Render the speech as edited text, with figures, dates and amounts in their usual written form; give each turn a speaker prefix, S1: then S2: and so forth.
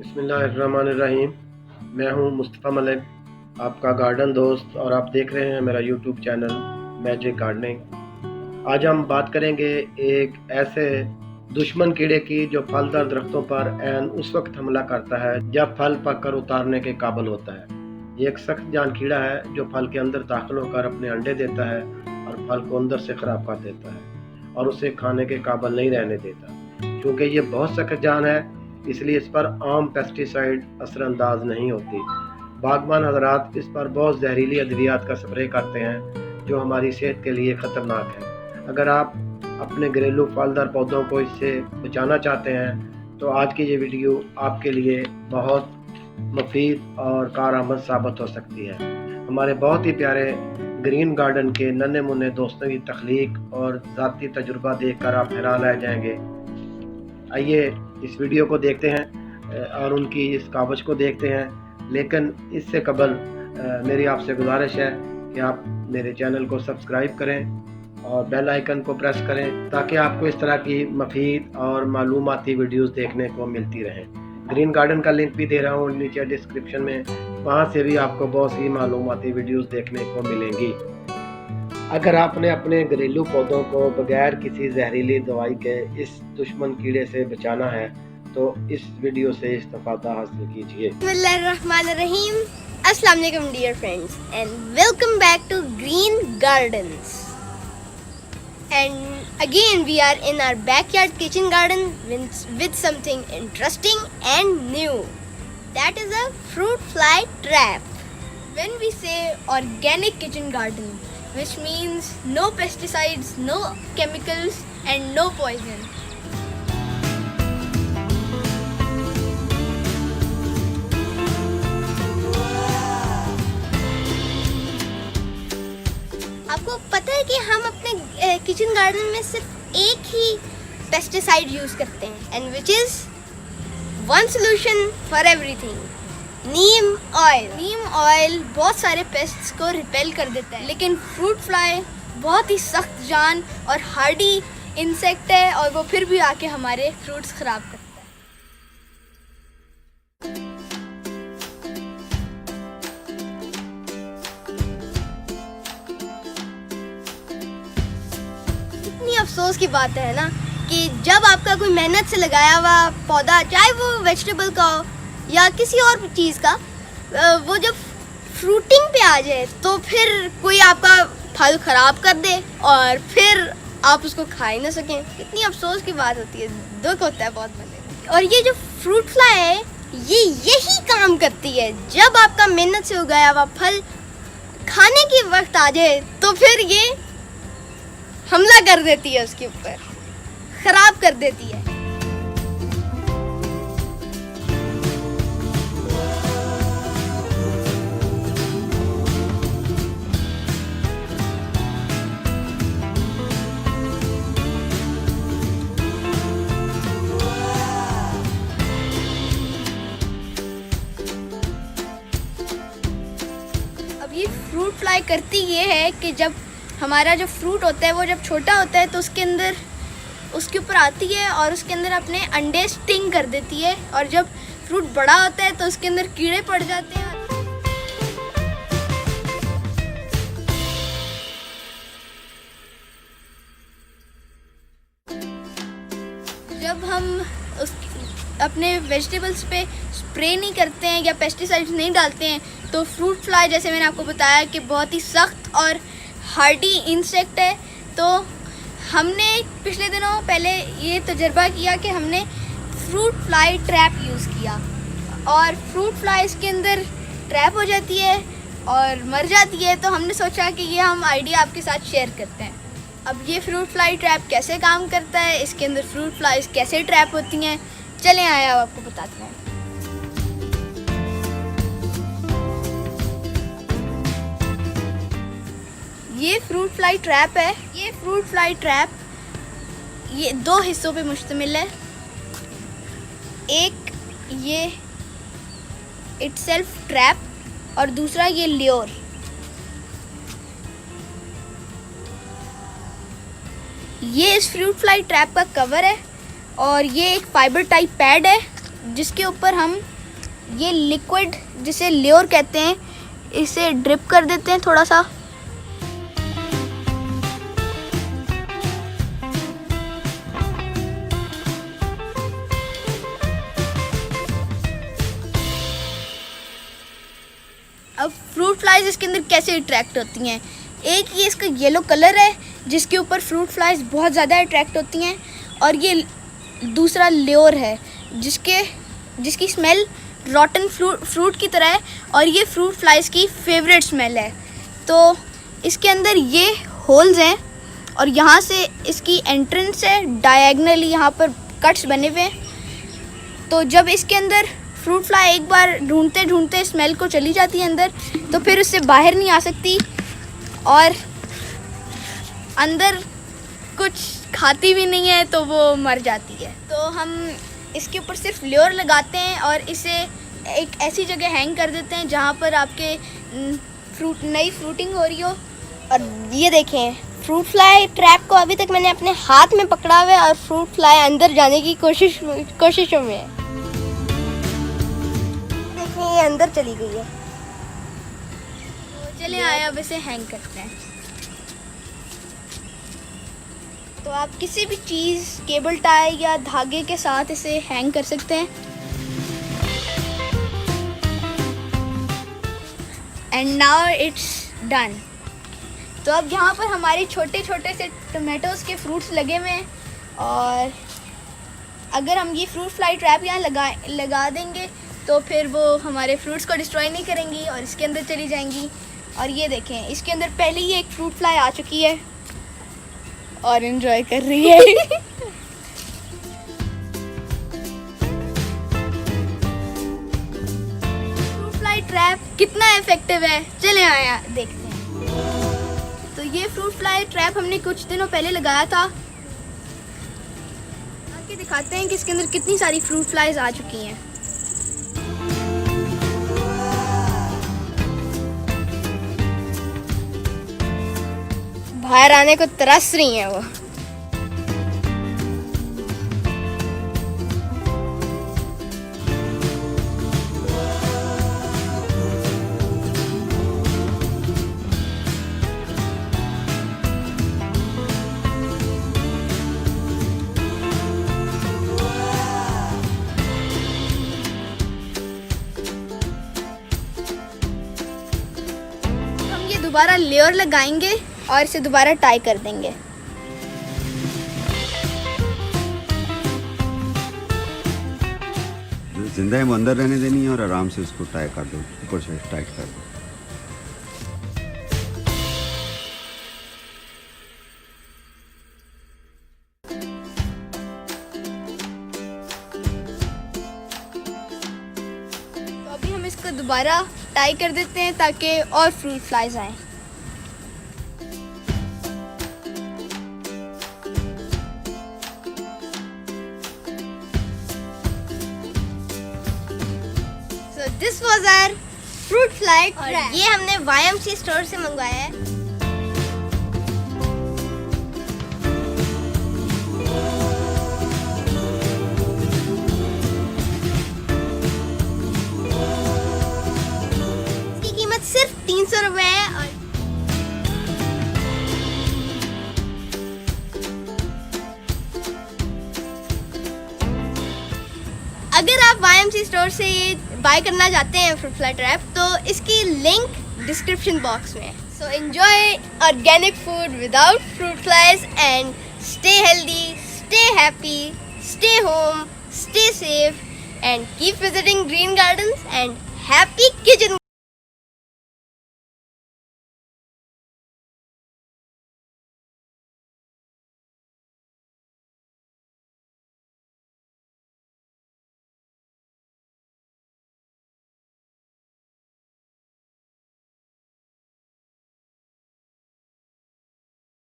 S1: बिस्मिल्लाहिर्रहमानिर्रहीम। मैं हूं मुस्तफ़ा मलिक, आपका गार्डन दोस्त, और आप देख रहे हैं मेरा यूट्यूब चैनल मैजिक गार्डनिंग। आज हम बात करेंगे एक ऐसे दुश्मन कीड़े की जो फलदार दरख्तों पर ऐन उस वक्त हमला करता है जब फल पककर उतारने के काबिल होता है। ये एक सख्त जान कीड़ा है जो फल के अंदर दाखिल होकर अपने अंडे देता है और फल को अंदर से ख़राब कर देता है और उसे खाने के काबिल नहीं रहने देता। क्योंकि ये बहुत सख्त जान है, इसलिए इस पर आम पेस्टिसाइड असरअंदाज नहीं होती। बागबान हजरात इस पर बहुत जहरीली अद्वियात का स्प्रे करते हैं जो हमारी सेहत के लिए ख़तरनाक है। अगर आप अपने घरेलू फलदार पौधों को इससे बचाना चाहते हैं तो आज की ये वीडियो आपके लिए बहुत मुफीद और कारआमद साबित हो सकती है। हमारे बहुत ही प्यारे ग्रीन गार्डन के नन्हे मुन्ने दोस्तों की तख्लीक और ज़ाती तजुर्बा देखकर आप हैरान रह जाएंगे। आइए इस वीडियो को देखते हैं और उनकी इस कावज को देखते हैं। लेकिन इससे कबल मेरी आपसे गुजारिश है कि आप मेरे चैनल को सब्सक्राइब करें और बेल आइकन को प्रेस करें ताकि आपको इस तरह की मफीद और मालूमाती वीडियोस देखने को मिलती रहें। ग्रीन गार्डन का लिंक भी दे रहा हूँ नीचे डिस्क्रिप्शन में, वहाँ से भी आपको बहुत सी मालूमाती वीडियोस देखने को मिलेंगी। अगर आपने अपने घरेलू पौधों को बगैर किसी जहरीली दवाई के इस दुश्मन कीड़े से बचाना है तो इस वीडियो से इस्तेफादा हासिल कीजिए।
S2: बिस्मिल्लाहिर्रहमानिर्रहीम। अस्सलाम वालेकुम dear friends and welcome back to Green Gardens. And again we are in our backyard kitchen garden with something interesting and new. That is a fruit fly trap. When we say organic kitchen garden, which means no pesticides, no chemicals and no poison. आपको पता है कि हम अपने kitchen garden में सिर्फ एक ही pesticide use करते हैं and which is one solution for everything, Neem oil. Neem oil बहुत सारे पेस्ट्स को रिपेल कर देता है, लेकिन फ्रूट फ्लाई बहुत ही सख्त जान और हार्डी इंसेक्ट है और वो फिर भी आके हमारे फ्रूट्स खराब करता है। कितनी अफसोस की बात है ना कि जब आपका कोई मेहनत से लगाया हुआ पौधा, चाहे वो वेजिटेबल का हो या किसी और चीज़ का, वो जब फ्रूटिंग पे आ जाए तो फिर कोई आपका फल ख़राब कर दे और फिर आप उसको खा ही ना सकें। कितनी अफसोस की बात होती है, दुख होता है बहुत मजे। और ये जो फ्रूट फ्लाई है ये यही काम करती है, जब आपका मेहनत से उगाया हुआ फल खाने की वक्त आ जाए तो फिर ये हमला कर देती है, उसके ऊपर ख़राब कर देती है। अब ये फ्रूट फ्लाई करती ये है कि जब हमारा जो फ्रूट होता है वो जब छोटा होता है तो उसके ऊपर आती है और उसके अंदर अपने अंडे स्टिंग कर देती है, और जब फ्रूट बड़ा होता है तो उसके अंदर कीड़े पड़ जाते हैं। जब हम अपने वेजिटेबल्स पे स्प्रे नहीं करते हैं या पेस्टिसाइड्स नहीं डालते हैं तो फ्रूट फ्लाई, जैसे मैंने आपको बताया कि बहुत ही सख्त और हार्डी इंसेक्ट है, तो हमने पिछले दिनों पहले ये तजर्बा किया कि हमने फ्रूट फ्लाई ट्रैप यूज़ किया और फ्रूट फ्लाई इसके अंदर ट्रैप हो जाती है और मर जाती है। तो हमने सोचा कि ये हम आइडिया आपके साथ शेयर करते हैं। अब ये फ्रूट फ्लाई ट्रैप कैसे काम करता है, इसके अंदर फ्रूट फ्लाइज कैसे ट्रैप होती हैं, चलें आए अब आपको बताते हैं। ये फ्रूट फ्लाई ट्रैप है। ये फ्रूट फ्लाई ट्रैप ये दो हिस्सों पे मुश्तमिल है। एक ये इटसेल्फ ट्रैप और दूसरा ये ल्योर। ये इस फ्रूट फ्लाई ट्रैप का कवर है और ये एक फाइबर टाइप पैड है जिसके ऊपर हम ये लिक्विड जिसे ल्योर कहते हैं इसे ड्रिप कर देते हैं थोड़ा सा। अब फ्रूट फ्लाइज इसके अंदर कैसे अट्रैक्ट होती हैं, एक ये इसका येलो कलर है जिसके ऊपर फ्रूट फ्लाइज बहुत ज़्यादा अट्रैक्ट होती हैं, और ये दूसरा ल्योर है जिसकी स्मेल रॉटन फ्रूट की तरह है, और ये फ्रूट फ्लाइज की फेवरेट स्मेल है। तो इसके अंदर ये होल्स हैं और यहाँ से इसकी एंट्रेंस है, डायगनली यहाँ पर कट्स बने हुए हैं। तो जब इसके अंदर फ्रूट फ्लाई एक बार ढूंढते ढूंढते स्मेल को चली जाती है अंदर, तो फिर उससे बाहर नहीं आ सकती और अंदर कुछ खाती भी नहीं है, तो वो मर जाती है। तो हम इसके ऊपर सिर्फ ल्योर लगाते हैं और इसे एक ऐसी जगह हैंग कर देते हैं जहाँ पर आपके नई फ्रूटिंग हो रही हो।
S3: और ये देखें, फ्रूट फ्लाई ट्रैप को अभी तक मैंने अपने हाथ में पकड़ा हुआ है और फ्रूट फ्लाई अंदर जाने की कोशिशों में है। देखें, ये अंदर चली गई है।
S2: तो चलिए आए अब इसे हैंग करते हैं। तो आप किसी भी चीज़, केबल टाई या धागे के साथ इसे हैंग कर सकते हैं। And now it's done. तो अब यहाँ पर हमारे छोटे छोटे से टमाटोज़ के फ्रूट्स लगे हुए हैं, और अगर हम ये फ्रूट फ्लाई ट्रैप यहाँ लगा देंगे तो फिर वो हमारे फ्रूट्स को डिस्ट्रॉय नहीं करेंगी और इसके अंदर चली जाएंगी। और ये देखें, इसके अंदर पहले ही एक फ्रूट फ्लाई आ चुकी है और एंजॉय कर रही है। फ्रूट फ्लाई ट्रैप कितना इफेक्टिव है, चले आया देखते हैं। तो ये फ्रूट फ्लाई ट्रैप हमने कुछ दिनों पहले लगाया था। आगे दिखाते हैं कि इसके अंदर कितनी सारी फ्रूट फ्लाइज आ चुकी हैं।
S3: बाहर आने को तरस रही हैं वो।
S2: हम ये दोबारा लेयर लगाएंगे और इसे दोबारा टाई कर देंगे।
S4: जिंदा है वो अंदर रहने देनी है और आराम से उसको टाई कर दो, ऊपर से टाइट कर दो।
S2: तो अभी हम इसको दोबारा टाई कर देते हैं ताकि और फ्रूट फ्लाइज आएं।
S3: So this was our fruit fly
S2: और
S3: trap। ये हमने YMC स्टोर से मंगवाया है। इसकी कीमत सिर्फ 300 रुपए है। और अगर आप YMC स्टोर से ये बाय करना चाहते हैं फ्रूट फ्लाई ट्रैप, तो इसकी लिंक डिस्क्रिप्शन बॉक्स में है। So enjoy organic food without fruit flies and stay healthy, stay happy, stay home, stay safe and keep visiting green gardens and happy kitchen.